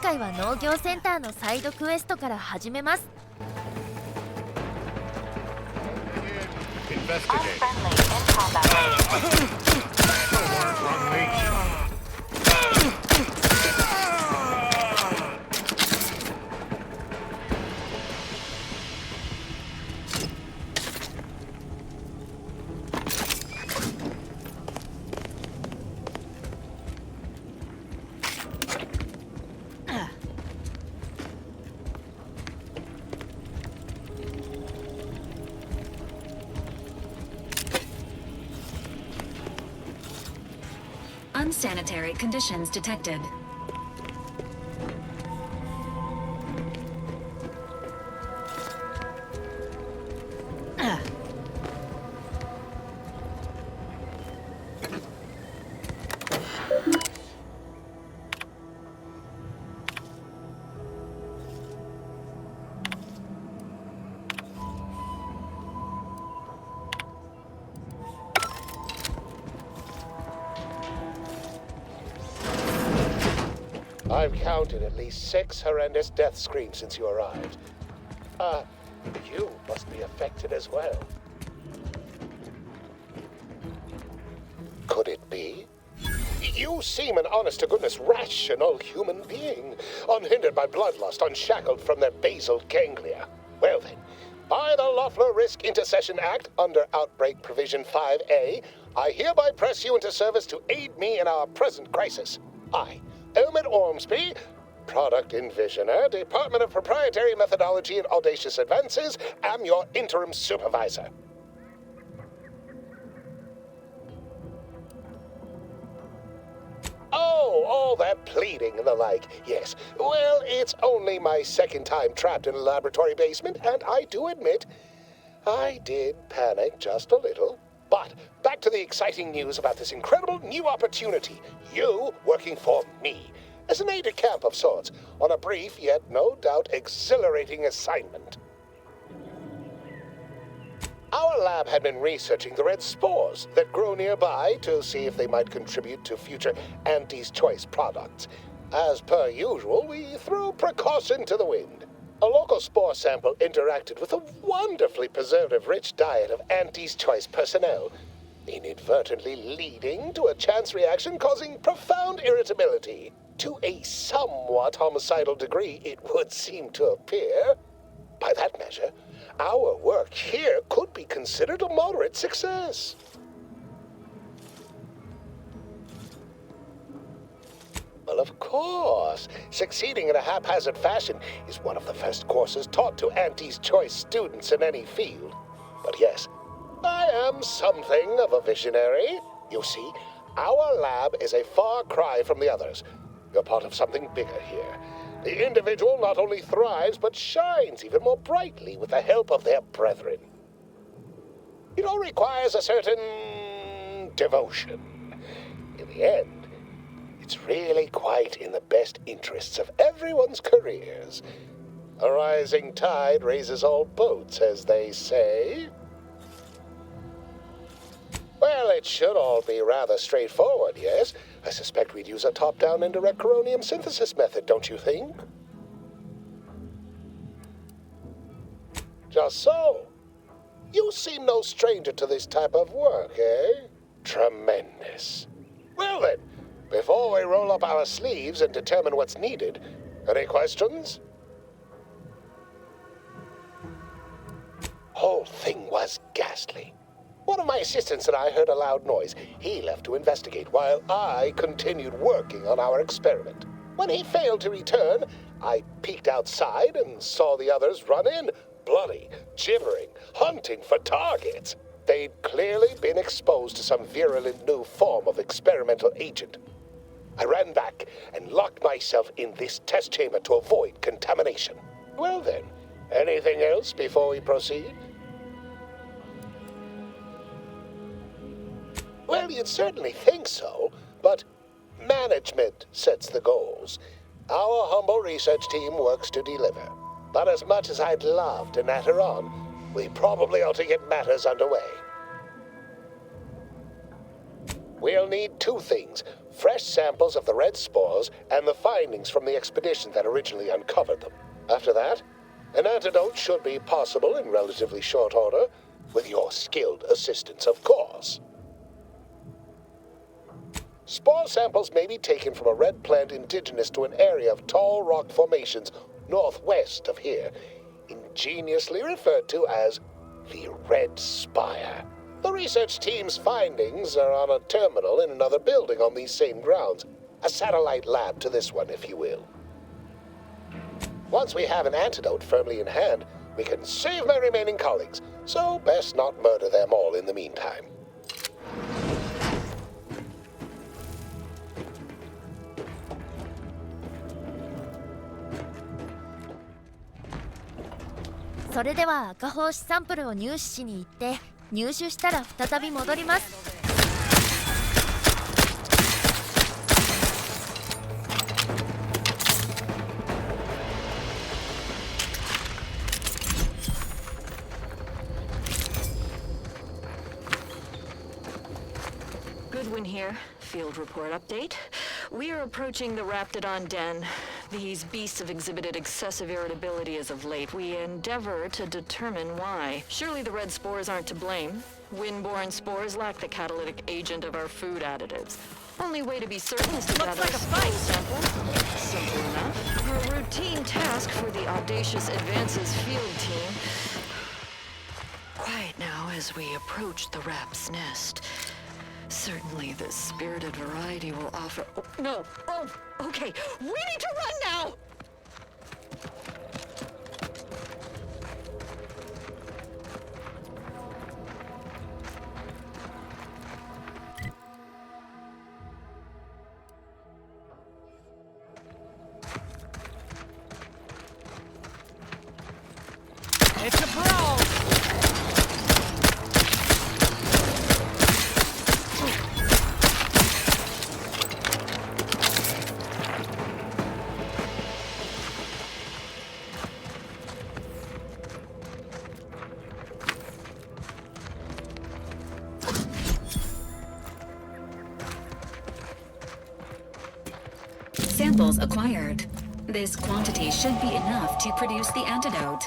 回は農業センターのサイドクエストから始めます。Unsanitary conditions detected. I've counted at least 6 horrendous death screams since you arrived. You must be affected as well. Could it be? You seem an honest-to-goodness rational human being, unhindered by bloodlust, unshackled from their basal ganglia. Well then, by the Loeffler Risk Intercession Act, under Outbreak Provision 5A, I hereby press you into service to aid me in our present crisis. I, Elman Ormsby, Product Envisioner, Department of Proprietary Methodology and Audacious Advances, am your interim supervisor. Oh, all that pleading and the like. Yes, well, it's only my second time trapped in a laboratory basement, and I do admit, I did panic just a little. But back to the exciting news about this incredible new opportunity. You working for me, as an aide-de-camp of sorts, on a brief yet no doubt exhilarating assignment. Our lab had been researching the red spores that grow nearby to see if they might contribute to future Auntie's Choice products. As per usual, we threw precaution to the wind. A local spore sample interacted with a wonderfully preservative-rich diet of Auntie's Choice personnel, inadvertently leading to a chance reaction causing profound irritability. To a somewhat homicidal degree, it would seem to appear. By that measure, our work here could be considered a moderate success. Well, of course, succeeding in a haphazard fashion is one of the first courses taught to Auntie's Choice students in any field. But yes, I am something of a visionary. You see, our lab is a far cry from the others. You're part of something bigger here. The individual not only thrives, but shines even more brightly with the help of their brethren. It all requires a certain devotion. In the end, it's really quite in the best interests of everyone's careers. A rising tide raises all boats, as they say. Well, it should all be rather straightforward, yes? I suspect we'd use a top-down indirect coronium synthesis method, don't you think? Just so. You seem no stranger to this type of work, eh? Tremendous. Well then, before we roll up our sleeves and determine what's needed, any questions? Whole thing was ghastly. One of my assistants and I heard a loud noise. He left to investigate while I continued working on our experiment. When he failed to return, I peeked outside and saw the others run in, bloody, gibbering, hunting for targets. They'd clearly been exposed to some virulent new form of experimental agent. I ran back and locked myself in this test chamber to avoid contamination. Well then, anything else before we proceed? Well, you'd certainly think so, but management sets the goals. Our humble research team works to deliver. But as much as I'd love to natter on, we probably ought to get matters underway. We'll need 2 things. fresh samples of the red spores and the findings from the expedition that originally uncovered them. After that, an antidote should be possible in relatively short order, with your skilled assistance, of course. Spore samples may be taken from a red plant indigenous to an area of tall rock formations northwest of here, ingeniously referred to as the Red Spire. The research team's findings are on a terminal in another building on these same grounds, a satellite lab to this one, if you will. Once we have an antidote firmly in hand, we can save my remaining colleagues, so best not murder them all in the meantime. それでは赤胞子サンプルを入手しに行って入手したら再び戻ります。Goodwin here. Field report update. We are approaching the Raptidon den. These beasts have exhibited excessive irritability as of late. We endeavor to determine why. Surely the red spores aren't to blame. Wind-borne spores lack the catalytic agent of our food additives. Only way to be certain is to gather a spore sample. Simple enough. A routine task for the audacious advances field team. Quiet now as we approach the rap's nest. Certainly the spirited variety will offer... Oh, no! Oh, okay. We need to run now! It's a brawl! Samples acquired. This quantity should be enough to produce the antidote.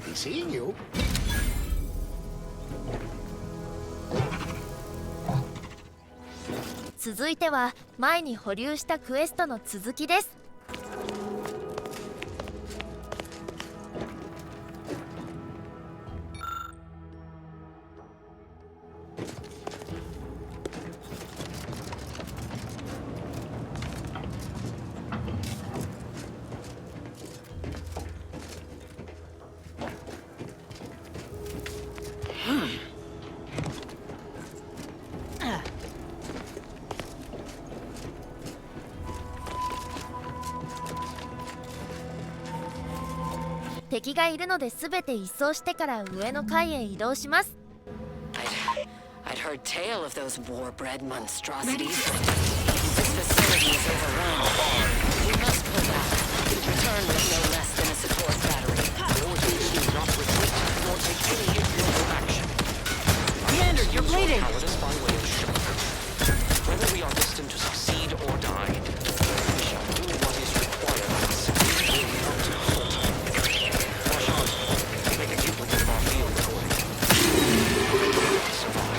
Be seeing you. 続いては前に保留したクエストの続きです。敵がいるので全て一掃してから上の階へ移動します。 I'd heard tale of those war-bred monstrosities. This facility is overrun. We must pull back. Return with no less than a support battery. Orders do not retreat nor take any illegal action. Commander, you're bleeding! Cowardice by way of shock. Whether we are destined to succeed or die, we shall do what is required of us. We will not falter. Marchand, make a duplicate of our field recording. Survive.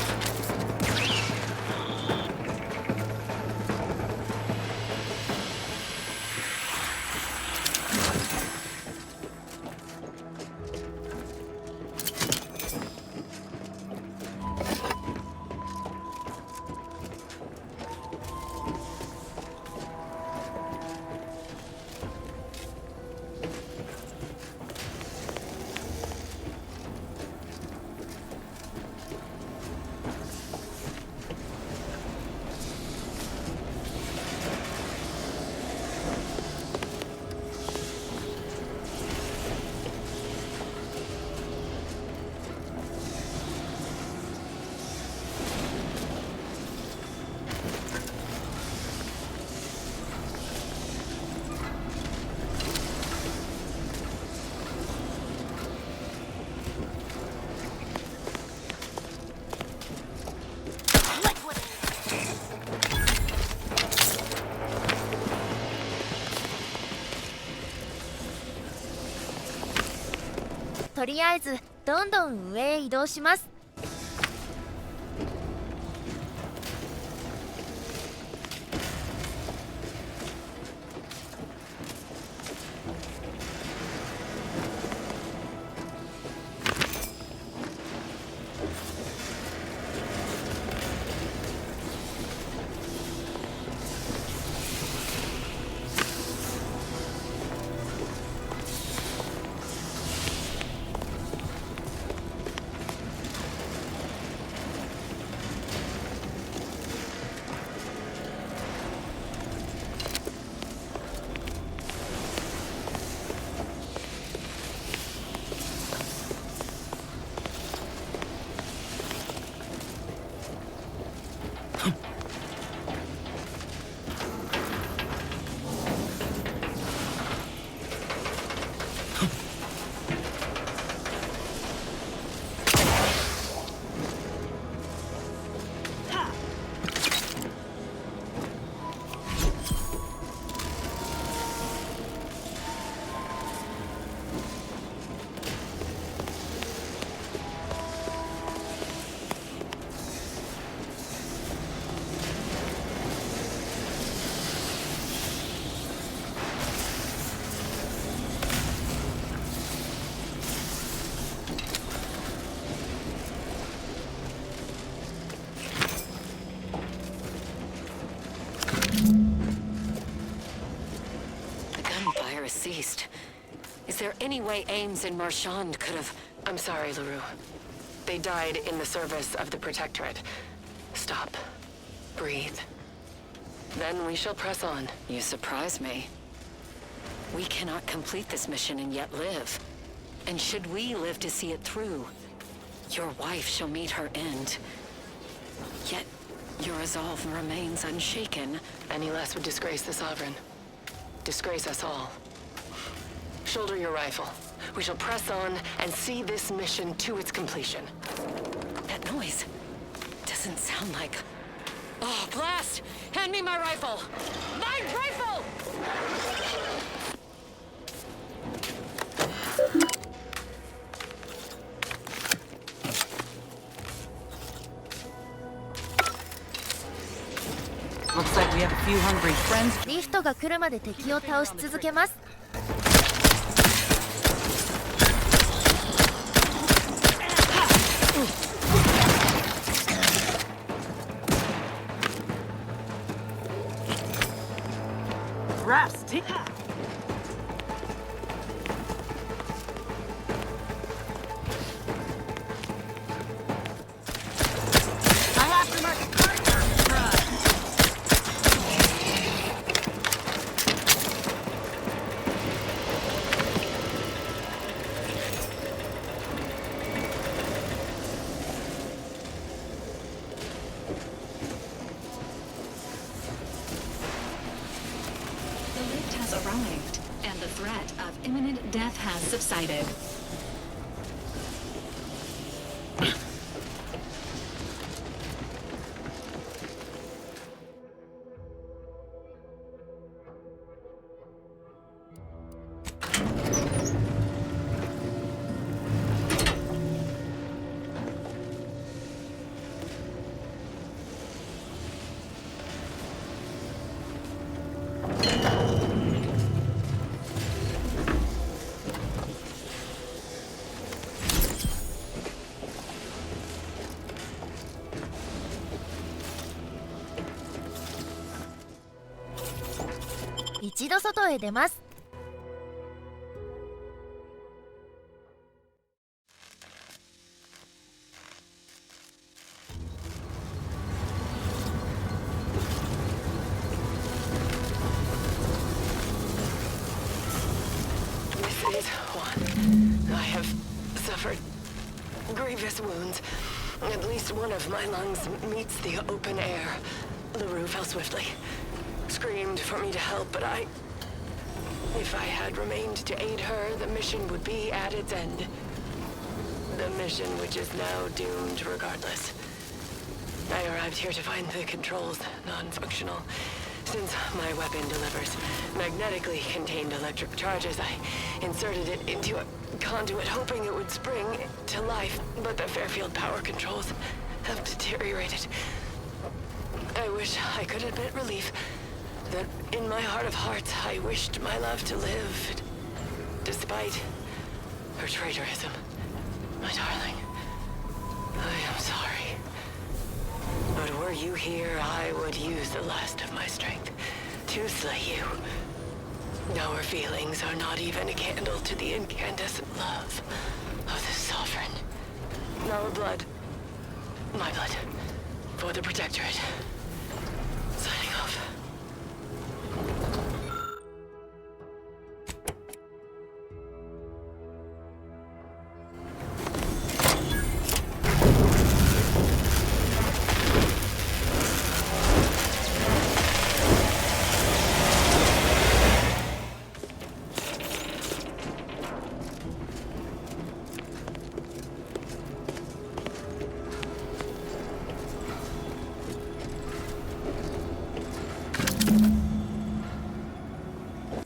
とりあえずどんどん上へ移動します。Ceased. Is there any way Ames and Marchand could have... I'm sorry, LaRue. They died in the service of the Protectorate. Stop. Breathe. Then we shall press on. You surprise me. We cannot complete this mission and yet live. And should we live to see it through, your wife shall meet her end. Yet, your resolve remains unshaken. Any less would disgrace the Sovereign. Disgrace us all. Shoulder your rifle. We shall press on and see this mission to its completion. That noise doesn't sound like... Oh, blast! Hand me my rifle! My rifle! Looks like we have a few hungry friends. リフトが来るまで敵を倒し続けます。Rusty. imminent death has subsided.一度外へ出ます。This is one. I have suffered grievous wounds. At least one of my lungs meets the open air. LaRue fell swiftly. Screamed for me to help, but if I had remained to aid her, the mission would be at its end. The mission which is now doomed regardless. I arrived here to find the controls non-functional. Since my weapon delivers magnetically contained electric charges, I inserted it into a conduit hoping it would spring to life, but the Fairfield power controls have deteriorated. I wish I could admit relief. That in my heart of hearts, I wished my love to live, despite her traitorism. My darling, I am sorry. But were you here, I would use the last of my strength to slay you. Our feelings are not even a candle to the incandescent love of the Sovereign. Our blood, my blood, for the Protectorate. Signing off.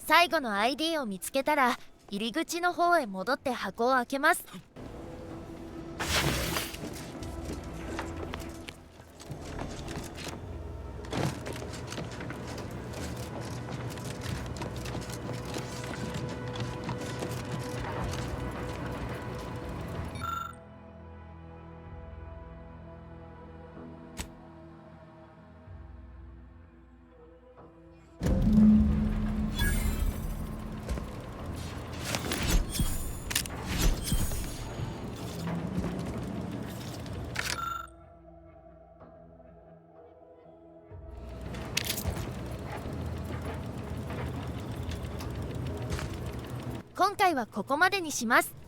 最後の ID を見つけたら入り口の方へ戻って箱を開けます。今回はここまでにします。